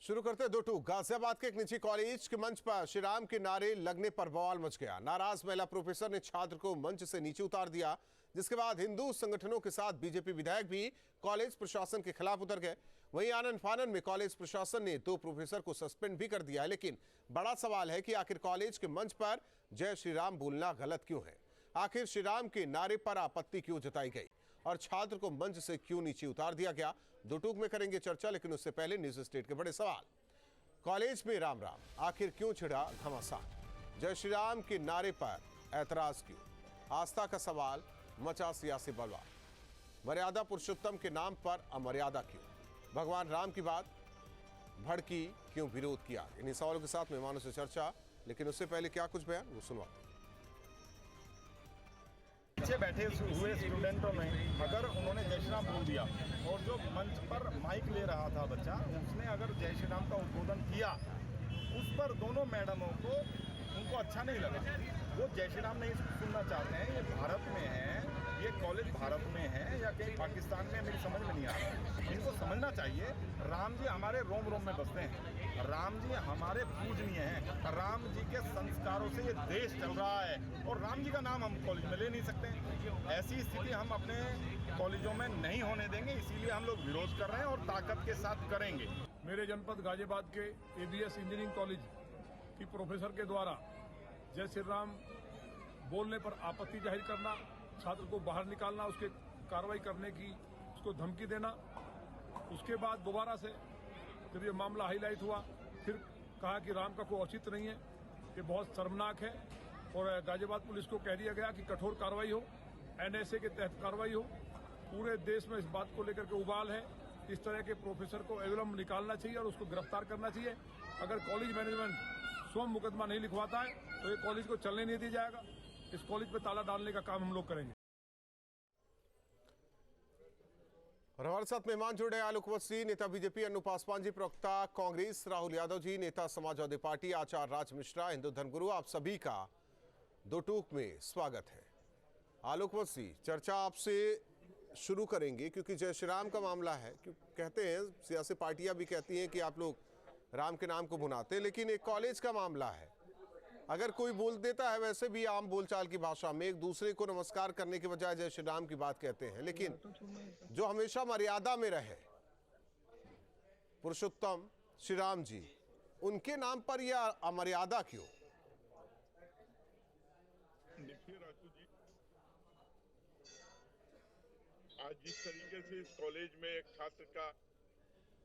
शुरू करते दो टूक। गाजियाबाद के एक निजी कॉलेज के मंच पर श्री राम के नारे लगने पर बवाल मच गया। नाराज महिला प्रोफेसर ने छात्र को मंच से नीचे उतार दिया, जिसके बाद हिंदू संगठनों के साथ बीजेपी विधायक भी कॉलेज प्रशासन के खिलाफ उतर गए। वहीं आनन फानन में कॉलेज प्रशासन ने 2 प्रोफेसर को सस्पेंड भी कर दिया है। लेकिन बड़ा सवाल है कि आखिर कॉलेज के मंच पर जय श्री राम बोलना गलत क्यों है? आखिर श्री राम के नारे पर आपत्ति क्यों जताई गई और छात्र को मंच से क्यों नीचे उतार दिया गया? दो टूक में करेंगे चर्चा, लेकिन उससे पहले न्यूज स्टेट के बड़े सवाल। कॉलेज में राम राम आखिर क्यों छिड़ा घमासान? जय श्री राम के नारे पर ऐतराज क्यों? आस्था का सवाल मचा सियासी बवाल। मर्यादा पुरुषोत्तम के नाम पर अमर्यादा क्यों? भगवान राम की बात भड़की क्यों विरोध किया? इन्हीं सवालों के साथ मेहमानों से चर्चा, लेकिन उससे पहले क्या कुछ बयान वो सुनवाते हैं। पीछे बैठे हुए स्टूडेंटों में अगर उन्होंने जय श्री राम बोल दिया और जो मंच पर माइक ले रहा था बच्चा, उसने अगर जय श्री राम का उद्बोधन किया, उस पर दोनों मैडमों को उनको अच्छा नहीं लगा। वो जय श्री राम नहीं सुनना चाहते हैं। ये भारत में है, ये कॉलेज भारत में है या कहीं पाकिस्तान में, मेरी समझ में नहीं आ रहा। इनको समझना चाहिए राम जी हमारे रोम रोम में बसते हैं, राम जी हमारे पूजनीय हैं, राम जी के संस्कारों से ये देश चल रहा है और राम जी का नाम हम कॉलेज में ले नहीं सकते। ऐसी स्थिति हम अपने कॉलेजों में नहीं होने देंगे, इसीलिए हम लोग विरोध कर रहे हैं और ताकत के साथ करेंगे। मेरे जनपद गाजियाबाद के एबीएस इंजीनियरिंग कॉलेज की प्रोफेसर के द्वारा जय श्री राम बोलने पर आपत्ति जाहिर करना, छात्र को बाहर निकालना, उसके कार्रवाई करने की उसको धमकी देना, उसके बाद दोबारा से जब ये मामला हाईलाइट हुआ, फिर कहा कि राम का कोई औचित्य नहीं है, ये बहुत शर्मनाक है और गाजियाबाद पुलिस को कह दिया गया कि कठोर कार्रवाई हो, एनएसए के तहत कार्रवाई हो। पूरे देश में इस बात को लेकर के उबाल है। इस तरह के प्रोफेसर को अविलंब निकालना चाहिए और उसको गिरफ्तार करना चाहिए। अगर कॉलेज मैनेजमेंट स्वयं मुकदमा नहीं लिखवाता है तो ये कॉलेज को चलने नहीं दिया जाएगा। इस कॉलेज पे ताला डालने का काम हम लोग करेंगे। और हमारे साथ मेहमान जुड़े आलोक वसी, नेता बीजेपी अन्नू पासवान जी, प्रवक्ता कांग्रेस राहुल यादव जी, नेता समाजवादी पार्टी आचार्य राज मिश्रा, हिंदू धर्मगुरु, आप सभी का दो टूक में स्वागत है। आलोक वसी, चर्चा आपसे शुरू करेंगे क्योंकि जय श्री राम का मामला है। क्यों कहते हैं, सियासी पार्टियां भी कहती हैं कि आप लोग राम के नाम को भुनाते हैं, लेकिन एक कॉलेज का मामला है। अगर कोई बोल देता है वैसे भी आम बोलचाल की भाषा में एक दूसरे को नमस्कार करने के बजाय जय श्री राम की बात कहते हैं, लेकिन जो हमेशा मर्यादा में रहे पुरुषोत्तम श्री राम जी, उनके नाम पर यह अमर्यादा क्यों? देखिए राजू जी, आज जिस तरीके से इस कॉलेज में एक छात्र का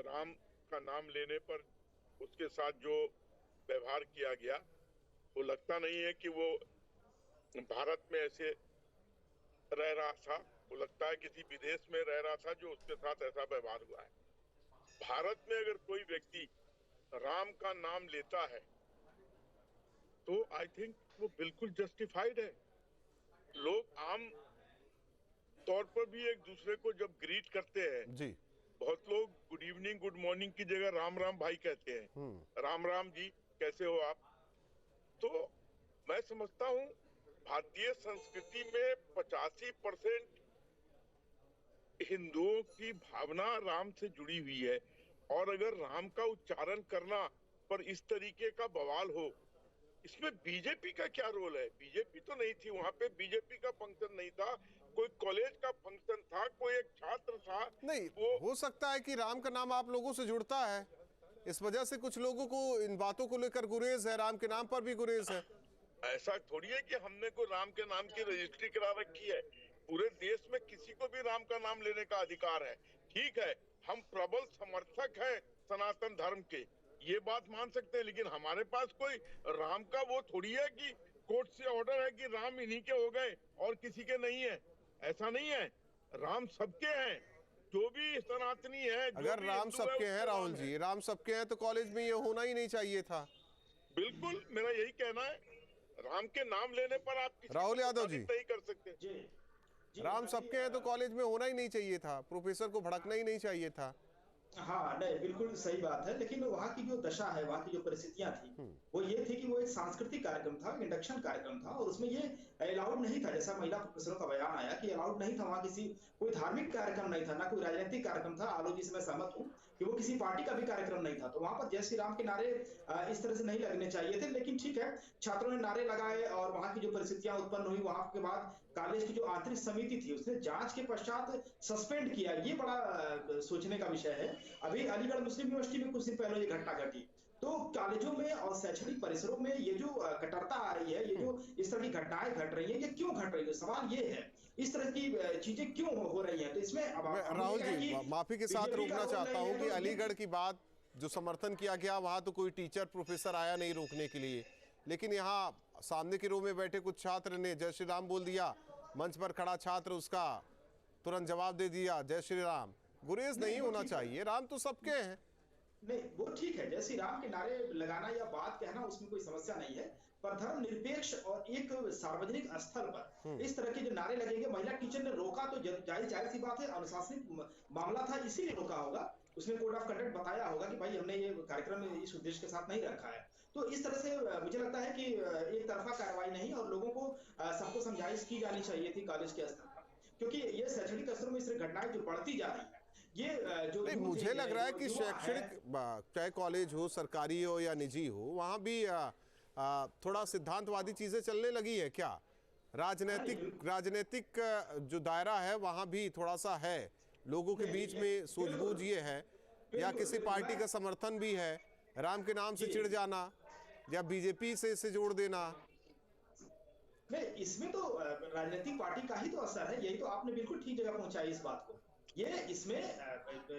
राम का नाम लेने पर उसके साथ जो व्यवहार किया गया, वो लगता नहीं है कि वो भारत में ऐसे रह रहा था। वो लगता है किसी विदेश में रह रहा था जो उसके साथ ऐसा व्यवहार हुआ है। भारत में अगर कोई व्यक्ति राम का नाम लेता है तो आई थिंक वो बिल्कुल जस्टिफाइड है। लोग आम तौर पर भी एक दूसरे को जब ग्रीट करते हैं जी, बहुत लोग गुड इवनिंग गुड मॉर्निंग की जगह राम राम भाई कहते हैं, राम राम जी कैसे हो आप। तो मैं समझता हूं भारतीय संस्कृति में 85% हिंदुओं की भावना राम से जुड़ी हुई है और अगर राम का उच्चारण करना पर इस तरीके का बवाल हो, इसमें बीजेपी का क्या रोल है? बीजेपी तो नहीं थी वहां पे, बीजेपी का फंक्शन नहीं था, कोई कॉलेज का फंक्शन था, कोई एक छात्र था। नहीं, वो हो सकता है कि राम का नाम आप लोगों से जुड़ता है, इस वजह से कुछ लोगों को इन बातों को लेकर गुरेज है, राम के नाम पर भी गुरेज है। ऐसा थोड़ी है कि हमने कोई राम के नाम की रजिस्ट्री करा रखी है। पूरे देश में किसी को भी राम का नाम लेने का अधिकार है। ठीक है, हम प्रबल समर्थक हैं सनातन धर्म के, ये बात मान सकते हैं, लेकिन हमारे पास कोई राम का वो थोड़ी है कि कोर्ट से ऑर्डर है कि राम इन्हीं के हो गए और किसी के नहीं है। ऐसा नहीं है, राम सबके हैं, जो भी सनातनी है। अगर राम सबके हैं राहुल जी, राम सबके हैं तो कॉलेज में ये होना ही नहीं चाहिए था। बिल्कुल, मेरा यही कहना है, राम के नाम लेने पर आप किसी राहुल यादव जी नहीं कर सकते। राम सबके हैं तो कॉलेज में होना ही नहीं चाहिए था, प्रोफेसर को भड़कना ही नहीं चाहिए था। हाँ, नहीं, बिल्कुल सही बात है, लेकिन वहाँ की जो दशा है, वहाँ की जो परिस्थितियां थी, वो ये थी कि वो एक सांस्कृतिक कार्यक्रम था, इंडक्शन कार्यक्रम था और उसमें ये अलाउड नहीं था। जैसा महिला प्रोफेसरों का बयान आया कि अलाउड नहीं था, वहाँ किसी कोई धार्मिक कार्यक्रम नहीं था, ना कोई राजनीतिक कार्यक्रम था। आलोक जी से मैं सहमत हूँ कि वो किसी पार्टी का भी कार्यक्रम नहीं था। तो वहां पर जय श्री राम के नारे इस तरह से नहीं लगने चाहिए थे, लेकिन ठीक है, छात्रों ने नारे लगाए और वहां की जो परिस्थितियां उत्पन्न हुई, वहां के बाद कॉलेज की जो आंतरिक समिति थी उसने जांच के पश्चात सस्पेंड किया। ये बड़ा सोचने का विषय है। अभी अलीगढ़ मुस्लिम यूनिवर्सिटी में कुछ दिन पहले ये घटना घटी। तो कॉलेजों में और शैक्षणिक परिसरों में ये जो कट्टरता आ रही है, ये जो इस तरह की घटनाएं घट रही है, ये क्यों घट रही है? सवाल ये है, इस तरह की चीजें क्यों हो रही हैं? तो इसमें राहुल जी, माफी के साथ रोकना चाहता हूं कि अलीगढ़ की बात जो समर्थन किया गया, वहां तो कोई टीचर प्रोफेसर आया नहीं रोकने के लिए, लेकिन यहाँ सामने की रो में बैठे कुछ छात्र ने जय श्री राम बोल दिया, मंच पर खड़ा छात्र उसका तुरंत जवाब दे दिया जय श्री राम। गुरेज नहीं होना चाहिए, राम तो सबके हैं। नहीं, वो ठीक है, जय श्री राम के नारे लगाना या बात कहना उसमें कोई समस्या नहीं है, पर धर्मनिरपेक्ष और एक सार्वजनिक स्थल पर इस तरह के जो नारे लगेंगे, महिला टीचर ने रोका तो जाहिर सी बात है, अनुशासनिक मामला था इसीलिए रोका होगा। उसने कोड ऑफ कंडक्ट बताया होगा कि भाई हमने ये कार्यक्रम इस उद्देश्य के साथ नहीं रखा है। तो इस तरह से मुझे लगता है कि एक तरफा कार्रवाई नहीं, और लोगों को सबको समझाइश की जानी चाहिए थी कॉलेज के स्तर पर, क्योंकि ये शैक्षणिक स्तरों में इस तरह घटनाएं जो बढ़ती जा रही है, ये जो नहीं, मुझे लग रहा है कि शैक्षणिक चाहे कॉलेज हो, सरकारी हो या निजी हो, वहां भी थोड़ा सिद्धांतवादी चीजें चलने लगी है क्या? राजनीतिक जो दायरा है वहां भी थोड़ा सा है, लोगों के बीच में सूझबूझ ये है, या किसी पार्टी का समर्थन भी है, राम के नाम से चिढ़ जाना या बीजेपी से इसे जोड़ देना। नहीं, इसमें तो राजनीतिक पार्टी का ही तो असर है। यही तो आपने बिल्कुल ठीक जगह पहुंचाई इस बात को। ये इसमें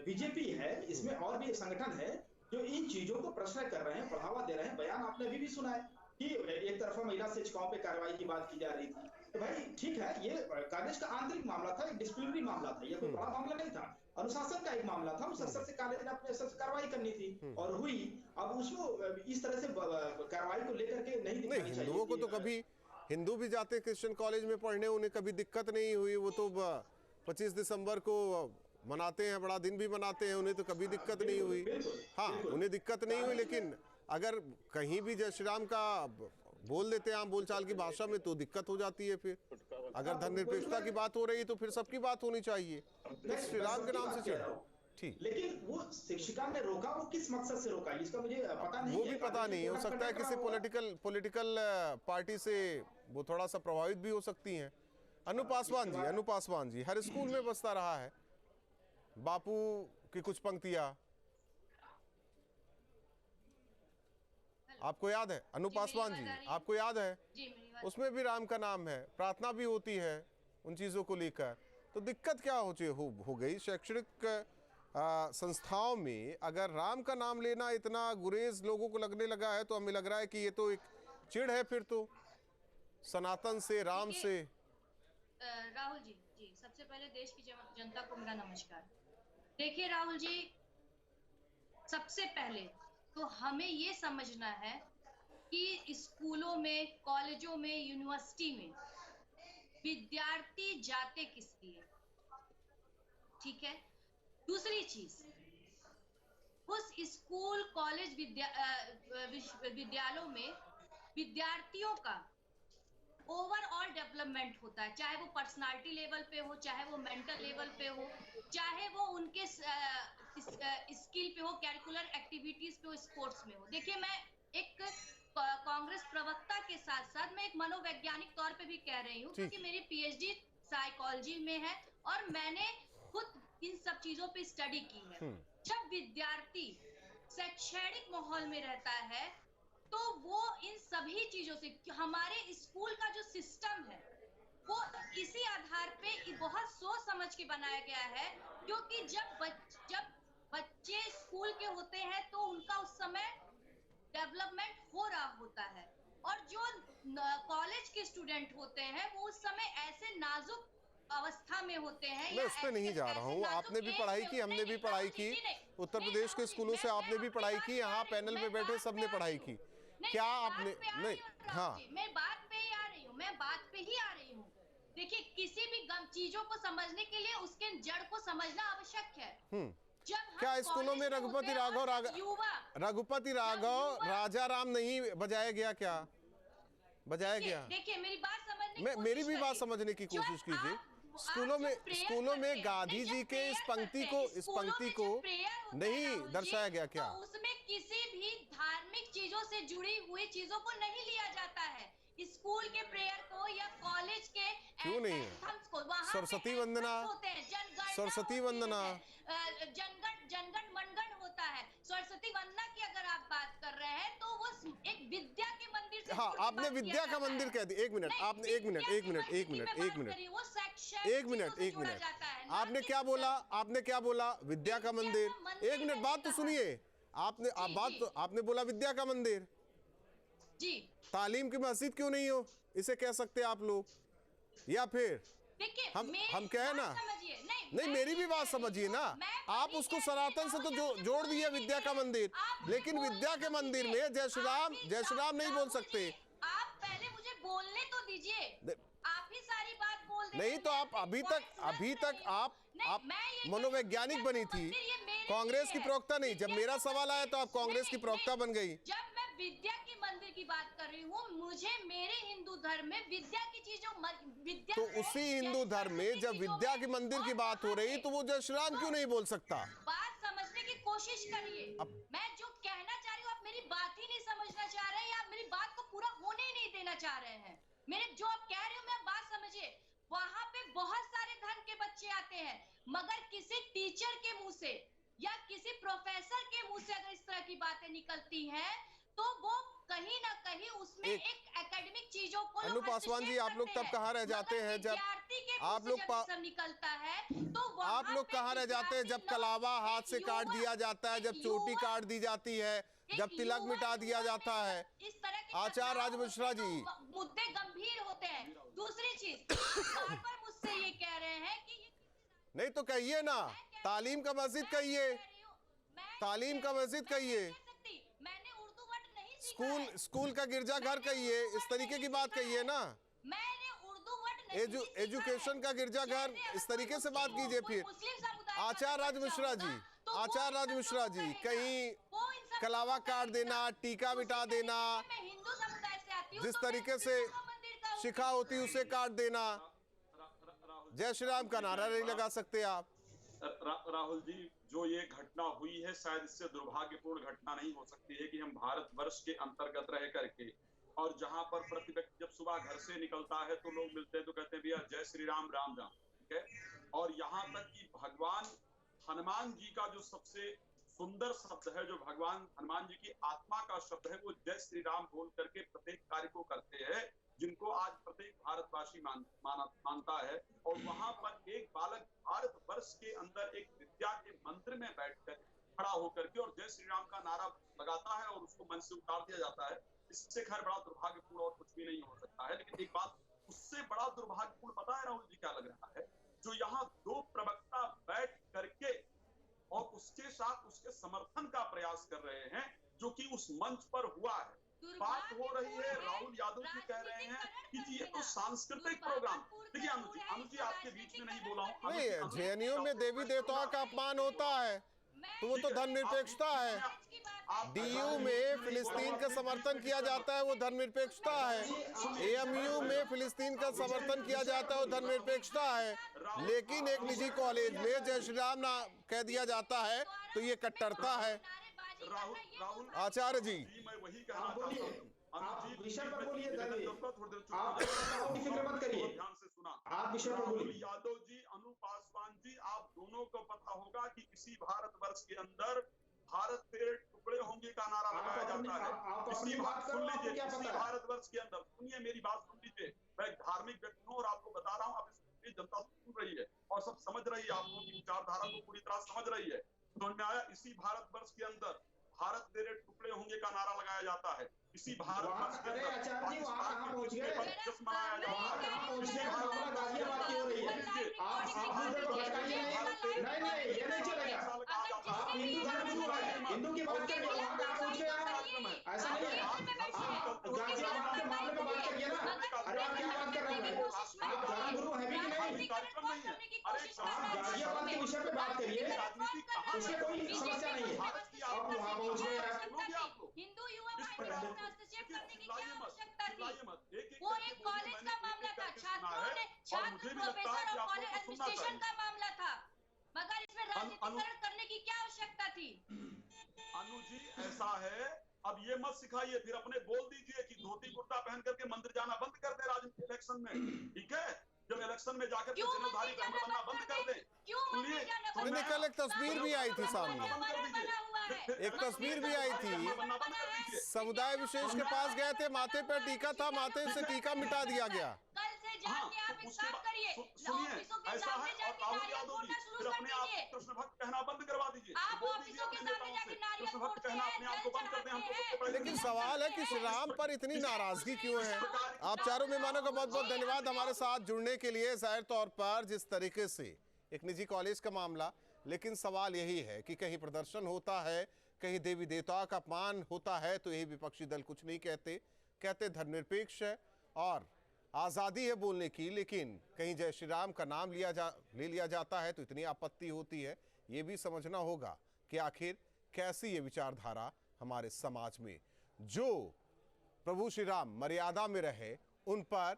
बीजेपी है, इसमें और भी संगठन है जो इन चीजों को प्रश्न कर रहे हैं, बढ़ावा दे रहे हैं। बयान आपने अभी भी सुना है कि एक तरफा महिला शिक्षिकाओं पे कार्रवाई की बात की जा रही थी। तो भाई ठीक है, ये कॉलेज का आंतरिक मामला था, एक डिसिप्लिनरी मामला था, ये कोई बड़ा मामला नहीं था, अनुशासन का एक मामला था। उस स्तर से कॉलेज ने अपने स्तर से कार्रवाई करनी थी और हुई। अब उसको इस तरह से कार्रवाई को लेकर के नहीं दिखानी चाहिए। हिंदुओं को तो कभी, हिंदू भी जाते क्रिश्चियन कॉलेज में पढ़ने, उन्हें कभी दिक्कत नहीं हुई। वो तो 25 दिसंबर को मनाते हैं, बड़ा दिन भी मनाते हैं, उन्हें तो कभी दिक्कत नहीं हुई। हाँ, उन्हें दिक्कत नहीं हुई, लेकिन अगर कहीं भी जय श्री राम का बोल देते हैं आम बोलचाल की भाषा में तो दिक्कत हो जाती है। फिर अगर धर्मनिरपेक्षता की बात हो रही है तो फिर सबकी बात होनी चाहिए। श्री राम के नाम से चढ़ो, ठीक। लेकिन वो शिक्षिका ने रोका, वो किस मकसद से रोका इसका मुझे पता नहीं। वो भी पता नहीं, हो सकता है किसी पॉलिटिकल पार्टी से वो थोड़ा सा प्रभावित भी हो सकती हैं। अनु पासवान जी हर स्कूल में बसता रहा है बापू की कुछ पंक्तियां, आपको याद है? अनु पासवान जी, आपको याद है? उसमें भी राम का नाम है, प्रार्थना भी होती है उन चीजों को लेकर। तो दिक्कत क्या हो गई? शैक्षणिक संस्थाओं में अगर राम का नाम लेना इतना गुरेज लोगों को लगने लगा है, तो हमें लग रहा है कि ये तो एक चिढ़ है फिर तो सनातन से, राम से। राहुल जी, सबसे पहले देश की जनता को मेरा नमस्कार। देखिए राहुल जी, सबसे पहले तो हमें ये समझना है कि स्कूलों में, कॉलेजों में, यूनिवर्सिटी में विद्यार्थी जाते किस लिए, ठीक है? दूसरी चीज, उस स्कूल, कॉलेज, विद्यालयों में विद्यार्थियों का ओवरऑल डेवलपमेंट होता है, चाहे वो पर्सनालिटी लेवल पे हो, चाहे वो मेंटल लेवल पे हो, चाहे वो उनके स्किल पे हो, कैरिकुलर एक्टिविटीज पे हो, स्पोर्ट्स में हो। देखिए, मैं एक कांग्रेस प्रवक्ता के साथ साथ मैं एक मनोवैज्ञानिक तौर पे भी कह रही हूँ, क्योंकि मेरी पीएचडी साइकोलॉजी में है और मैंने खुद इन सब चीजों पे स्टडी की है। जब विद्यार्थी शैक्षणिक माहौल में रहता है तो वो इन सभी चीजों से, हमारे स्कूल का जो सिस्टम है वो इसी आधार पे बहुत सोच समझ के बनाया गया है, क्योंकि जब बच्चे स्कूल के होते हैं तो उनका उस समय डेवलपमेंट हो रहा होता है, और जो कॉलेज के स्टूडेंट होते हैं वो उस समय ऐसे नाजुक अवस्था में होते हैं। मैं उस पे नहीं जा रहा हूँ, आपने भी पढ़ाई की, हमने भी पढ़ाई की, उत्तर प्रदेश के स्कूलों से आपने भी पढ़ाई की, यहाँ पैनल में बैठे सबने पढ़ाई की। क्या आपने नहीं? हाँ, मैं बात पे ही आ रही हूँ, देखिए, किसी भी चीजों को समझने के लिए उसके जड़ को समझना आवश्यक है। क्या स्कूलों में रघुपति राघव राजा राम नहीं बजाया गया? क्या बजाया गया? देखिए, मेरी बात समझने, मेरी भी बात समझने की कोशिश कीजिए। स्कूलों में गांधी जी के इस पंक्ति को होता नहीं है राहुल जी, दर्शाया गया क्या? तो उसमें किसी भी धार्मिक चीजों से जुड़ी हुई चीजों को नहीं लिया जाता है। स्कूल के प्रेयर को या कॉलेज के क्यों नहीं है? एंथम्स को, वहाँ पे सरस्वती वंदना, एंथम्स होते हैं, जनगणना सरस्वती होती वंदना। है, जनगण मनगण होता है। सरस्वती वंदना की अगर आप बात कर रहे हैं तो वो एक विद्या के मंदिर से हाँ, जुड़ी आपने बात विद्या किया का जाता मंदिर है। कह दिया। एक मिनट, नहीं, आपने एक मिनट, विद्या एक की मिनट, मंदिर एक की मिनट, मैं एक बात मिनट, कर रही हूँ, वो शैक्षणिक एक मिनट, चीजों से एक जोड़ा मिनट। जाता है, ना आपने कि क्या बोला? आपने क्या बोला? विद्या का विद्या मंदिर। का मंदिर एक मिनट, मैंने बात तो कहा। सुनिए। आपने जी, बात जी। तो आपने बोला विद्या का मंदिर। जी तालीम की मस्जिद क्यों नहीं हो, इसे कह सकते आप लोग। या फिर देखिए, हम कहें ना, नहीं मेरी भी बात समझिए ना। आप उसको सनातन से तो जोड़ दिए विद्या का मंदिर, लेकिन विद्या के मंदिर में जय श्री राम नहीं बोल सकते। आप पहले मुझे बोलने तो दीजिए, आप ही सारी बात बोल देते नहीं हैं, तो मैं आप अपनी अभी point तक समझ रही हूँ। आप नहीं, मैं ये कह रही हूँ, मनोवैज्ञानिक विद्या बनी का थी, मंदिर ये मेरे कांग्रेस लिए की है। प्रवक्ता नहीं। जब विद्या मेरा का सवाल आया तो आप कांग्रेस की नहीं, प्रवक्ता नहीं, बन गई। जब मैं विद्या की मंदिर की बात कर रही हूँ, मुझे मेरे हिंदू धर्म में विद्या की चीजों विद्या तो में उसी या हिंदू धर्म में सरस्वती जब चीजों विद्या में की मंदिर की और बात हो वहाँ रही पे तो वो जय श्री राम क्यों नहीं बोल सकता? बात समझने की कोशिश करिए। मैं जो कहना चाह रही हूँ आप मेरी बात ही नहीं समझना चाह रहे हैं, या आप मेरी बात को पूरा होने ही नहीं देना चाह रहे हैं। मेरे जो आप कह रहे हो मैं बात समझिए। वहां पे बहुत सारे धर्म के बच्चे आते हैं, मगर किसी टीचर के मुंह से या किसी प्रोफेसर के मुंह से अगर इस तरह की बातें निकलती हैं तो वो कहीं ना कहीं उसमें एक एकेडमिक चीजों को अनु पासवान जी, आप लोग तब कहाँ रह जाते हैं जब आप लोग सब निकलता है तो आप लोग कहाँ रह जाते हैं जब कलावा हाथ से काट दिया जाता है, जब चोटी काट दी जाती है, जब तिलक मिटा दिया जाता है? इस तरह की आचार्य राज मिश्रा जी, मुद्दे गंभीर होते हैं। दूसरी चीज, बार बार मुझसे ये कह रहे हैं कि नहीं तो कहिए ना, तालीम का मस्जिद कहिए, तालीम का मस्जिद कहिए, मैंने उर्दू वर्ड नहीं सीखा है। स्कूल का गिरजाघर कहिए, इस तरीके की बात कहिए ना। मैंने उर्दू वर्ड नहीं सीखा है। एजुकेशन का गिरजाघर, इस तरीके से बात कीजिए। फिर आचार्य राज मिश्रा जी, आचार्य राज मिश्रा जी, कहीं कलावा काट देना, टीका मिटा देना, मैं हिंदू समुदाय से आती हूँ, जिस तो मैं तरीके से मंदिर का शिखा होती उसे काट देना, जय श्री राम का नारा नहीं लगा सकते आप। राहुल जी, जो ये घटना हुई है शायद इससे दुर्भाग्यपूर्ण घटना नहीं हो सकती है कि हम भारतवर्ष के अंतर्गत रह करके और जहां पर प्रति व्यक्ति जब सुबह घर से निकलता है तो लोग मिलते हैं तो कहते हैं भैया जय श्री राम, राम राम, ठीक है। और यहाँ तक कि भगवान हनुमान जी का जो सबसे सुंदर शब्द है, जो भगवान हनुमान जी की आत्मा का शब्द है, वो जय श्री राम बोल करके प्रत्येक कार्य को करते हैं, जिनको आज प्रत्येक भारतवासी मानता है। और वहां पर एक बालक भारतवर्ष के अंदर एक विद्या के मंदिर में बैठकर खड़ा होकर के और जय श्री राम का नारा लगाता है और उसको मन से उतार दिया जाता है। इससे खैर बड़ा दुर्भाग्यपूर्ण और कुछ भी नहीं हो सकता है। लेकिन एक बात उससे बड़ा दुर्भाग्यपूर्ण पता है राहुल जी क्या लग रहा है? जो यहाँ दो प्रवक्ता बैठ करके और उसके साथ उसके समर्थन का प्रयास कर रहे हैं, जो कि उस मंच पर हुआ है। बात हो रही है, राहुल यादव जी कह रहे हैं कि जी ये तो सांस्कृतिक प्रोग्राम। देखिए अनु जी आपके बीच में नहीं बोला हूँ। नहीं, जेएनयू में देवी देवताओं का अपमान होता है तो वो तो धर्मनिरपेक्षता है। डीयू में फिलिस्तीन का समर्थन किया जाता है, वो धर्मनिरपेक्षता है। एएमयू में फिलिस्तीन का समर्थन किया जाता है, वो धर्मनिरपेक्षता है। लेकिन एक निजी कॉलेज में जय श्री राम ना कह दिया जाता है तो ये कट्टरता है। राहुल आचार्य जी, मैं वही कहना चाहता हूँ। आप विषय पर बोलिए, थोड़ी देर आप की फिक्र मत करिए, ध्यान से सुना। आप विषय पर राहुल बोलिए। यादव जी, अनु पासवान जी, आप दोनों को पता होगा कि इसी भारतवर्ष के अंदर भारत तेरे टुकड़े होंगे का नारा लगाया जाता है। इसी भारतवर्ष के अंदर, सुनिए मेरी बात सुन लीजिए। मैं धार्मिक व्यक्ति हूँ और आपको बता रहा हूँ, आप इस जनता सुन रही है और सब समझ रही है, आप लोगों की विचारधारा को पूरी तरह समझ रही है। समझ में आया? इसी भारतवर्ष के अंदर भारत तेरे टुकड़े होंगे का नारा लगाया जाता है। इसी भारतवर्ष के अंदर आचार्य जी वहाँ कहाँ पहुँच गए? जश्न मनाया जाता है। कहाँ पहुँच गए? मामला गाजियाबाद की हो रही है। आप मुझे भटकाइए नहीं, ये नहीं चलेगा। आप हिंदू धर्म गुरु है, हिंदू की बात करिए, वहाँ कहाँ पहुँच गए आप? ऐसा नहीं है, आप गाजियाबाद के मामले में बात करिए ना। अरे आप क्या बात कर रहे हैं? आप धर्म गुरु है भी कि नहीं? आप गाजियाबाद के विषय पे बात करिए, उसमें कोई समस्या नहीं है। आप वहाँ पहुँच गए हैं। हिंदू युवा में हस्तक्षेप करने की क्या आवश्यकता थी? वो एक कॉलेज का मामला था, छात्रों ने छात्र प्रोफेसर और कॉलेज एडमिनिस्ट्रेशन का मामला था। मगर इसमें राजनीतिकरण करने की क्या आवश्यकता थी? अनु जी ऐसा है, अब ये मत सिखाइए, फिर अपने बोल दीजिए कि धोती कुर्ता पहन करके मंदिर जाना बंद कर दे राजनीतिक इलेक्शन में, ठीक है? जब इलेक्शन में जाकर के जनाधारी ब्राह्मण बनना बंद कर दे। सुनिए, मैंने कल एक तस्वीर भी आई थी सामने, एक तस्वीर भी आई थी, समुदाय विशेष के पास गए थे, माथे पर टीका था, माथे से टीका मिटा दिया गया। कल से जाके आप एक काम करिए, सुनिए ऐसा है, और राहुल यादव जी फिर अपने आप कृष्ण भक्त कहना बंद करवा दीजिए, बोल दीजिए अपने नेताओं से कृष्ण भक्त कहना अपने आप को बंद कर दें, हमको सबसे पहले। लेकिन सवाल है कि श्री राम पर इतनी नाराजगी क्यों है? आप चारों मेहमानों का बहुत बहुत धन्यवाद हमारे साथ जुड़ने के लिए। जाहिर तौर पर जिस तरीके से एक निजी कॉलेज का मामला, लेकिन सवाल यही है कि कहीं प्रदर्शन होता है, कहीं देवी देवताओं का अपमान होता है, तो यही विपक्षी दल कुछ नहीं कहते धर्मनिरपेक्ष है और आज़ादी है बोलने की, लेकिन कहीं जय श्री राम का नाम ले लिया जाता है तो इतनी आपत्ति होती है। ये भी समझना होगा कि आखिर कैसी ये विचारधारा हमारे समाज में, जो प्रभु श्री राम मर्यादा में रहे, उन पर